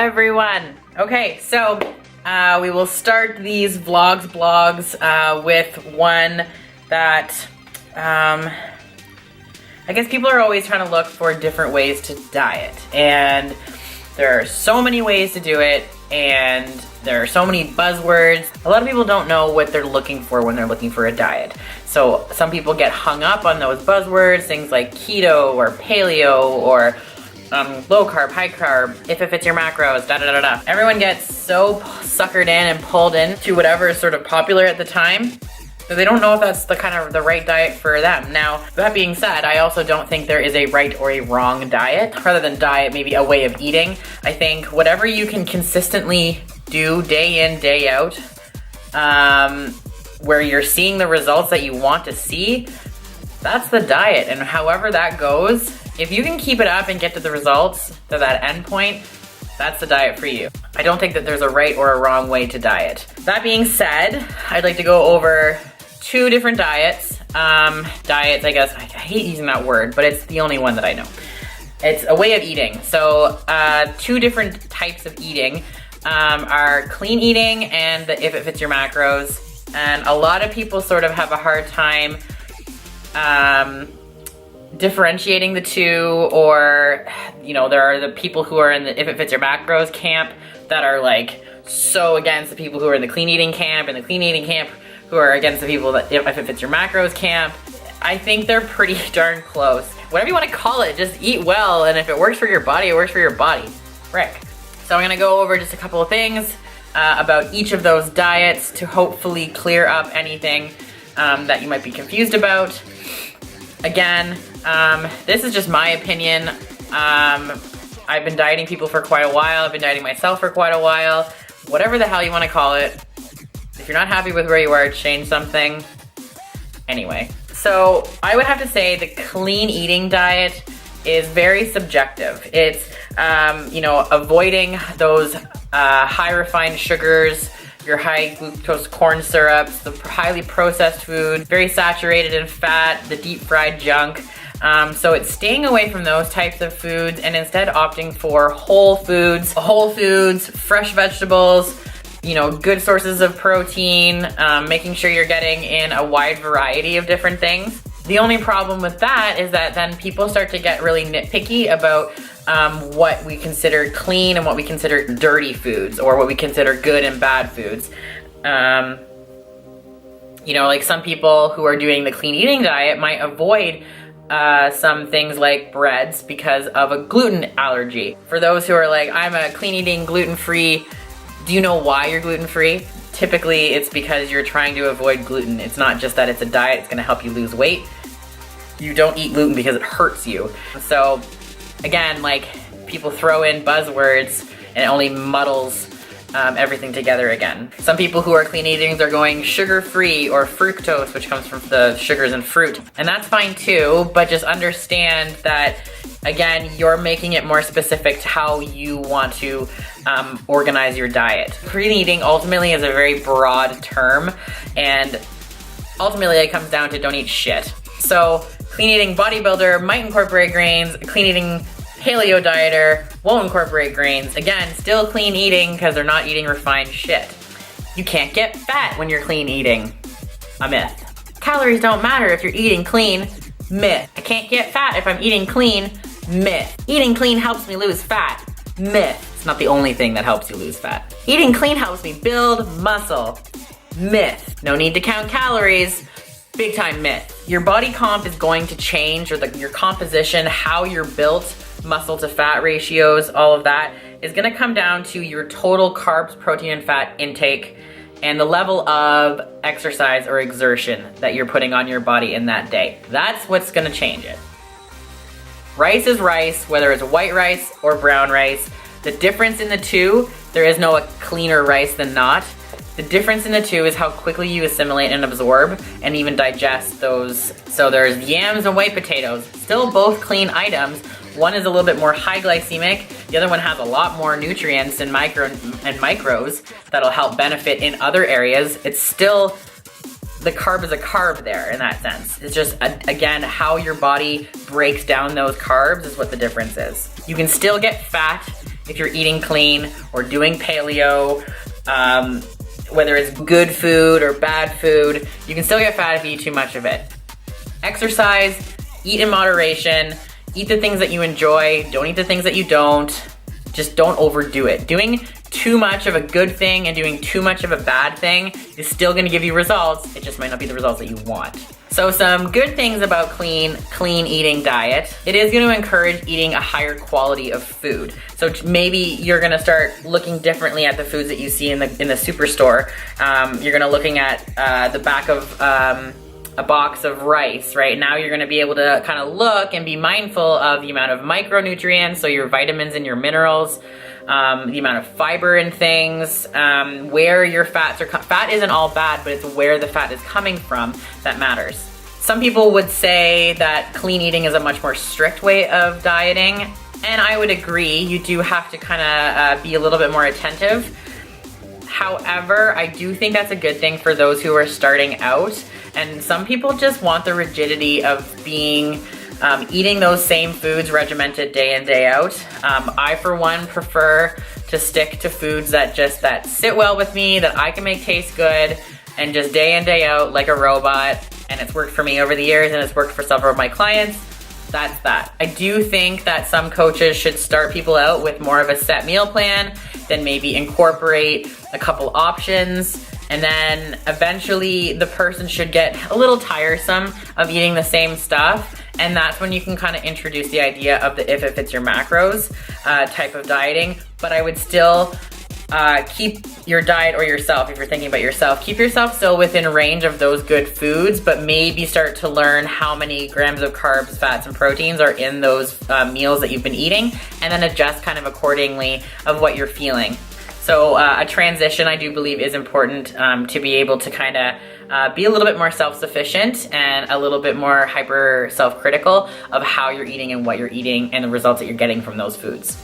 everyone. Okay, so we will start these blogs with one that I guess people are always trying to look for different ways to diet, and there are so many ways to do it, and there are so many buzzwords. A lot of people don't know what they're looking for when they're looking for a diet. So some people get hung up on those buzzwords, things like keto or paleo or low carb, high carb, if it fits your macros, da da da da. Everyone gets so suckered in and pulled in to whatever is sort of popular at the time that they don't know if that's the right diet for them. Now, that being said, I also don't think there is a right or a wrong diet. Rather than diet, maybe a way of eating. I think whatever you can consistently do day in, day out, where you're seeing the results that you want to see, that's the diet. And however that goes, if you can keep it up and get to the results, to that end point, that's the diet for you. I don't think that there's a right or a wrong way to diet. That being said, I'd like to go over two different diets. Diets, I guess, I hate using that word, but it's the only one that I know. It's a way of eating. So two different types of eating are clean eating and the if it fits your macros. And a lot of people sort of have a hard time differentiating the two, or, you know, there are the people who are in the if it fits your macros camp that are like so against the people who are in the clean eating camp, and the clean eating camp who are against the people that if it fits your macros camp. I think they're pretty darn close. Whatever you want to call it, just eat well, and if it works for your body, it works for your body. Frick. So I'm gonna go over just a couple of things about each of those diets to hopefully clear up anything that you might be confused about. Again, this is just my opinion. I've been dieting people for quite a while. I've been dieting myself for quite a while. Whatever the hell you want to call it. If you're not happy with where you are, change something. Anyway, so I would have to say the clean eating diet is very subjective. It's, you know, avoiding those high refined sugars, your high glucose corn syrups, the highly processed food, very saturated in fat, the deep fried junk. So it's staying away from those types of foods and instead opting for whole foods, fresh vegetables, you know, good sources of protein, making sure you're getting in a wide variety of different things. The only problem with that is that then people start to get really nitpicky about what we consider clean and what we consider dirty foods, or what we consider good and bad foods. You know, like some people who are doing the clean eating diet might avoid some things like breads because of a gluten allergy. For those who are like, I'm a clean eating, gluten-free, do you know why you're gluten-free? Typically, it's because you're trying to avoid gluten. It's not just that it's a diet, it's gonna help you lose weight. You don't eat gluten because it hurts you. So, again, like, people throw in buzzwords and it only muddles everything together again. Some people who are clean eating are going sugar-free or fructose, which comes from the sugars in fruit. And that's fine too, but just understand that, again, you're making it more specific to how you want to organize your diet. Clean eating ultimately is a very broad term, and ultimately it comes down to don't eat shit. So clean eating bodybuilder might incorporate grains, clean eating paleo dieter won't incorporate grains. Again, still clean eating because they're not eating refined shit. You can't get fat when you're clean eating. A myth. Calories don't matter if you're eating clean. Myth. I can't get fat if I'm eating clean. Myth. Eating clean helps me lose fat. Myth. It's not the only thing that helps you lose fat. Eating clean helps me build muscle. Myth. No need to count calories. Big time myth. Your body comp is going to change, or your composition, how you're built, muscle to fat ratios, all of that is gonna come down to your total carbs, protein, and fat intake and the level of exercise or exertion that you're putting on your body in that day. That's what's gonna change it. Rice is rice, whether it's white rice or brown rice. The difference in the two, there is no cleaner rice than not. The difference in the two is how quickly you assimilate and absorb and even digest those. So there's yams and white potatoes, still both clean items. One is a little bit more high glycemic. The other one has a lot more nutrients and micros that'll help benefit in other areas. It's still, the carb is a carb there in that sense. It's just, again, how your body breaks down those carbs is what the difference is. You can still get fat if you're eating clean or doing paleo, whether it's good food or bad food, you can still get fat if you eat too much of it. Exercise, eat in moderation, eat the things that you enjoy, don't eat the things that you don't. Just don't overdo it. Doing too much of a good thing and doing too much of a bad thing is still gonna give you results. It just might not be the results that you want. So some good things about clean eating diet. It is gonna encourage eating a higher quality of food. So maybe you're gonna start looking differently at the foods that you see in the superstore. You're gonna looking at the back of a box of rice, right? Now you're gonna be able to kind of look and be mindful of the amount of micronutrients, so your vitamins and your minerals, the amount of fiber in things, where your fats are, fat isn't all bad, but it's where the fat is coming from that matters. Some people would say that clean eating is a much more strict way of dieting, and I would agree. You do have to kind of be a little bit more attentive. However, I do think that's a good thing for those who are starting out. And some people just want the rigidity of being, eating those same foods regimented day in, day out. I, for one, prefer to stick to foods that sit well with me, that I can make taste good, and just day in, day out like a robot. And it's worked for me over the years, and it's worked for several of my clients. That's that. I do think that some coaches should start people out with more of a set meal plan, then maybe incorporate a couple options, and then eventually the person should get a little tiresome of eating the same stuff, and that's when you can kind of introduce the idea of the if it fits your macros type of dieting. But I would still keep your diet, or yourself, if you're thinking about yourself, keep yourself still within range of those good foods, but maybe start to learn how many grams of carbs, fats, and proteins are in those meals that you've been eating, and then adjust kind of accordingly of what you're feeling. So a transition, I do believe, is important to be able to kind of be a little bit more self-sufficient and a little bit more hyper self-critical of how you're eating and what you're eating and the results that you're getting from those foods.